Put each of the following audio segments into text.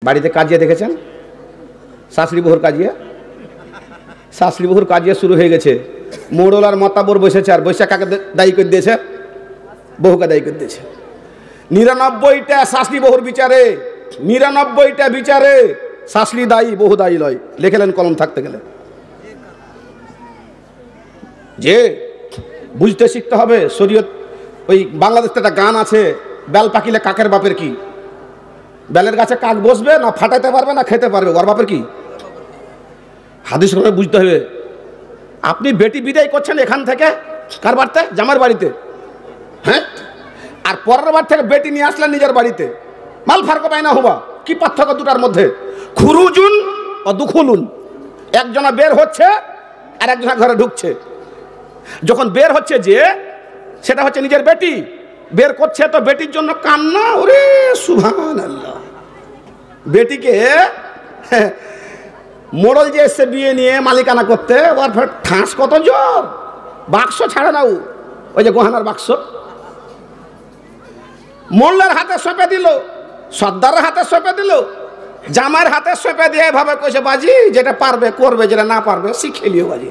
বাড়িতে কাজিয়া দেখেছেন? শাশুড়ি বহুর কাজিয়া, শাশুড়ি বহুর কাজিয়া শুরু হয়ে গেছে। মোড়ল আর মতাবর বসেছে, আর বৈশাখ কাকে দায়ী করে দিয়েছে? বহুকে দায়ী করে দিয়েছে। 99টা শাশুড়ি বহুর বিচারে, 99টা বিচারে শাশুড়ি দায়ী, বহু দায়ী লয়। লেখেলেন কলম থাকতে গেলে। যে বুঝতে শিখতে হবে শরীয়ত। ওই বাংলাদেশে একটা গান আছে, বেল পাকিলে কাকের বাপের কি? বেলের গাছে কাক বসবে না, ফাটাইতে পারবে না খেতে পারবে, ওর বাপের কি? হাদিস বুঝতে হবে। আপনি বেটি বিদায় করছেন এখান থেকে কার বাড়িতে? জামার বাড়িতে, হ্যাঁ? আর পরের বার থেকে বেটি নিয়ে আসলেন নিজের বাড়িতে। মাল ফার্ক পায় না হুবা। কি পার্থক্য দুটার মধ্যে? খুরুজুন ও দুখুলুন। একজনা বের হচ্ছে আর একজনা ঘরে ঢুকছে। যখন বের হচ্ছে যে, সেটা হচ্ছে নিজের বেটি বের করছে, তো বেটির জন্য কান্না। ওরে সুবহানাল্লাহ। বেটিকে মোড়ল যে এসে বিয়ে নিয়ে মালিকানা করতে, ওর ঠাঁস কত জোর। বাক্স ছাড়ে না, ওই যে গহনার বাক্স মোল্লার হাতে সঁপে দিল, সর্দারের হাতে সঁপে দিল, জামার হাতে সঁপে দিয়ে এভাবে কইছে, বাজি যেটা পারবে করবে, যেটা না পারবে শিখে লিও বাজি।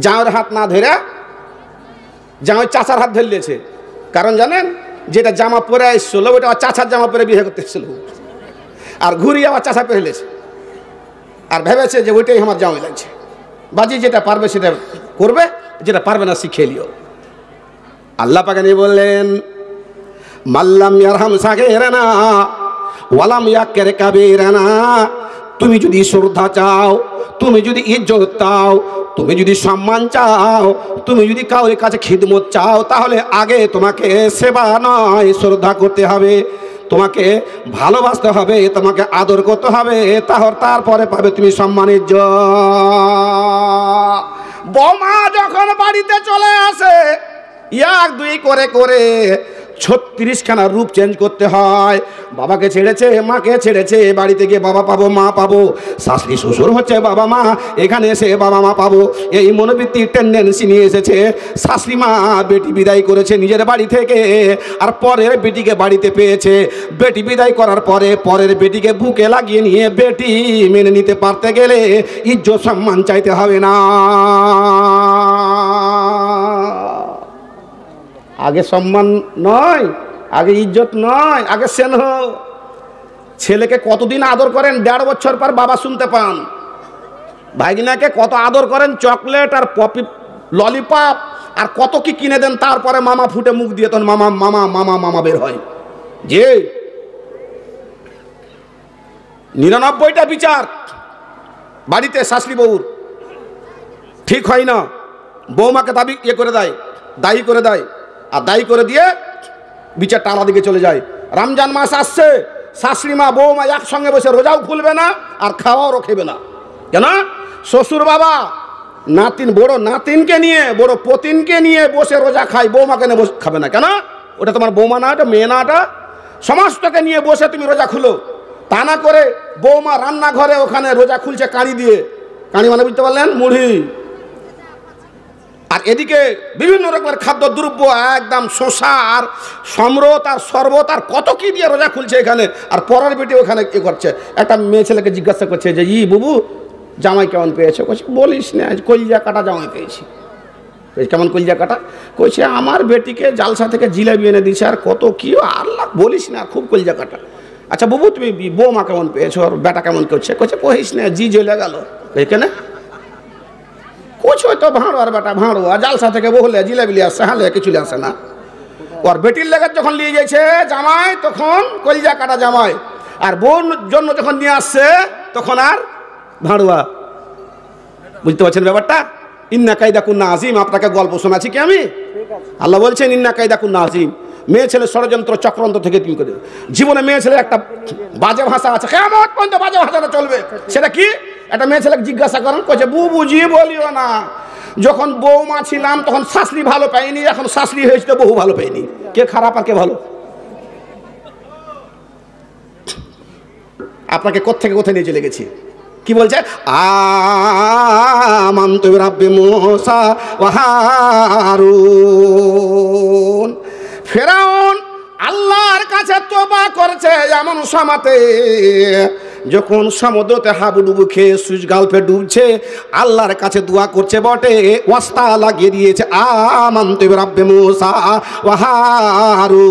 জামার হাত না ধরে জামাই চাচার হাত ধরে লিয়েছে। কারণ জানেন, যেটা জামা পরে এসছিল ওইটা চাচার জামা পরে বিয়ে করতে এসেছিল, আর ঘুরিয়ে আবার চাচা পরে লেছে, আর ভেবেছে যে ওইটাই আমার জামাই লাগছে। বাজি যেটা পারবে সেটা করবে, যেটা পারবে না শিখে লিও। আল্লাহ পাক বললেন, মাল্লাম ইয়ারহাম সাগীরানা ওয়ালাম ইয়াকির কাবীরানা। তুমি যদি শ্রদ্ধা চাও, তুমি যদি ইজ্জত চাও, তুমি যদি সম্মান চাও, তুমি যদি কাউর কাছে খিদমত চাও, তাহলে আগে তোমাকে সেবা নয় শ্রদ্ধা করতে হবে, তোমাকে ভালোবাসতে হবে, তোমাকে আদর করতে হবে, তারপরে পাবে তুমি সম্মান ইজ্জত। বৌমা যখন বাড়িতে চলে আসে, এক দুই করে করে 36খানা রূপ চেঞ্জ করতে হয়। বাবাকে ছেড়েছে, মাকে ছেড়েছে, বাড়িতে গিয়ে বাবা পাবো, মা পাবো, শাশুড়ি শ্বশুর হচ্ছে বাবা মা, এখানে এসে বাবা মা পাবো, এই মনোবৃত্তি টেন্ডেন্সি নিয়ে এসেছে। শাশুড়ি মা বেটি বিদায় করেছে নিজের বাড়ি থেকে, আর পরের বেটিকে বাড়িতে পেয়েছে। বেটি বিদায় করার পরে পরের বেটিকে বুকে লাগিয়ে নিয়ে বেটি মেনে নিতে পারতে গেলে ইজ্জত সম্মান চাইতে হবে না। আগে সম্মান নয়, আগে ইজ্জত নয়, আগে স্নেহ। ছেলেকে কতদিন আদর করেন, 1.5 বছর পর বাবা শুনতে পান। ভাগিনাকে কত আদর করেন, চকলেট আর পপি ললিপপ আর কত কি কিনে দেন, তারপরে মামা ফুটে মুখ দিয়ে তখন মামা মামা মামা মামা বের হয়। যে 99টা বিচার বাড়িতে শাশুড়ি বউর ঠিক হয় না। বৌমাকে দাবি করে দেয়, দায়ী করে দেয়, আর দায়ী করে দিয়ে বিচারটা আলাদা দিকে চলে যায়। রমজান মাস আসছে, শাশুড়ি মা বৌমা একসঙ্গে বসে রোজাও খুলবে না আর খাওয়াও রখেবে না। কেন? শ্বশুর বাবা নাতিন, বড় নাতিনকে নিয়ে, বড় পতিনকে নিয়ে বসে রোজা খায়, বৌমাকে নিয়ে বসে খাবে না। কেন? ওটা তোমার বৌমা না, ওটা মেয়ে না, ওটা সমস্তকে নিয়ে বসে তুমি রোজা খুলো। তা না করে বৌমা রান্নাঘরে ওখানে রোজা খুলছে কাঁড়ি দিয়ে। কাঁড়ি মানে বুঝতে পারলেন? মুড়ি। আর এদিকে বিভিন্ন রকমের খাদ্য দ্রব্য, একদম শসা আর সম্রত আর শরবত আর কত কি দিয়ে রোজা খুলছে এখানে। আর পরের বেটি ওখানে কি করছে? একটা মেয়ে ছেলেকে জিজ্ঞাসা করছে যে, বুবু জামাই কেমন পেয়েছে? কইছে, বলিস না, কলিজা কাটা জামাই পেয়েছি। কেমন কলিজা কাটা? কইছে, আমার বেটিকে জালসা থেকে জিলাপি এনে দিয়েছে, আর কত কি, আল্লাহ বলিস না, খুব কলিজা কাটা। আচ্ছা বুবু, তুমি বৌমা কেমন পেয়েছো, আর বেটা কেমন করছে? কইছে, কহিস না, জি জ্বলে গেল। এখানে তো ভাঁড়ো, আর বেটা ভাঁড়ো, আর জালসা থেকে বহলে জিলাপি লিয়ে আসছে, হালে কিছু আসে না। ওর বেটির লেগে যখন নিয়ে যাইছে জামাই, তখন কলিজা কাটা জামাই, আর বোন জন্য যখন নিয়ে আসছে তখন আর ভাঁড়ুয়া। বুঝতে পারছেন ব্যাপারটা? ইন্না কায়দা কুন্না আজিম। আপনাকে গল্প শোনাচ্ছি কি আমি? আল্লাহ বলছেন, ইন্না কায়দা কুন্না আজিম। মেয়ে ছেলে ষড়যন্ত্র চক্রান্ত থেকে তুমি করে জীবনে মেয়ে ছেলে একটা বাজে ভাষা আছে, কিয়ামত পর্যন্ত বাজে ভাষাটা চলবে। সেটা কি? একটা মেয়ে ছেলেকে জিজ্ঞাসা করেন, কইছে, বুবুজি বলিও না, যখন বৌমা ছিলাম তখন শাশুড়ি ভালো পাইনি, এখন শাশুড়ি হয়েছে তো বহু ভালো পাইনি। কে খারাপ আর কে ভালো? আপনাকে কোত্থেকে কোথায় নিয়ে চলে গেছি? কি বলছে? আমানতু বিরাব্বি মূসা ওয়া হারুন। ফেরাউন আল্লাহর কাছে বলছে তওবা করছে এমন সময়তে যখন সমুদ্রতে হাবুডুবু খেয়ে সুইচ গালফে ডুবছে, আল্লাহর কাছে দোয়া করছে বটে, ওয়াস্তা লাগিয়ে দিয়েছে আমানতু বিরাব্বি মূসা ওয়া হারুন।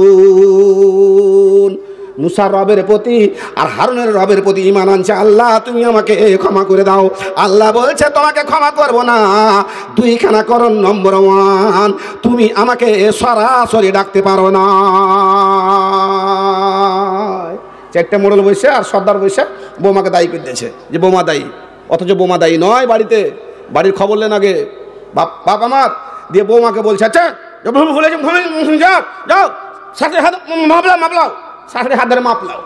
মুসার রবের প্রতি আর হারুনের রবের প্রতি ঈমান আনছে, আল্লাহ তুমি আমাকে ক্ষমা করে দাও। আল্লাহ বলছে তোমাকে ক্ষমা করব না, দুইখানা করণ নম্বর 1, তুমি আমাকে সরাসরি ডাকতে পারো না। চারটে মোড়ল বসে আর সর্দার বসে বৌমাকে দায়ী করে দিয়েছে যে বৌমা দায়ী, অথচ বৌমা দায়ী নয়। বাড়ির খবর নেন আগে বাপ আমার দিয়ে বৌমাকে বলছে আচ্ছা যাও যাও সাথে হাত মাপলাও, সাথে হাত ধরে মাপলাও।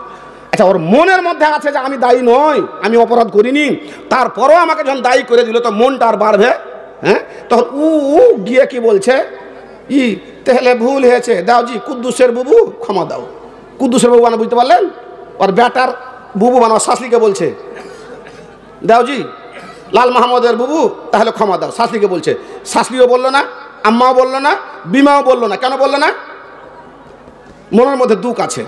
আচ্ছা ওর মনের মধ্যে আছে যে আমি দায়ী নই, আমি অপরাধ করিনি, তারপরও আমাকে যখন দায়ী করে দিল তো মনটা আর বাড়বে। হ্যাঁ, তখন গিয়ে কি বলছে, তাহলে ভুল হয়েছে, দাও জি কুদ্দুসের বুবু ক্ষমা দাও। কুদ্দুসের বুবু মানে বুঝতে পারলেন, ওর বেটার বুবু মানে শাশুড়িকে বলছে দাও জি লাল মাহমুদের বুবু তাহলে ক্ষমা দাও, শাশুড়িকে বলছে। শাশুড়িও বললো না, আম্মাও বললো না, বিমাও বললো না। কেন বললো না? মনের মধ্যে দুঃখ আছে।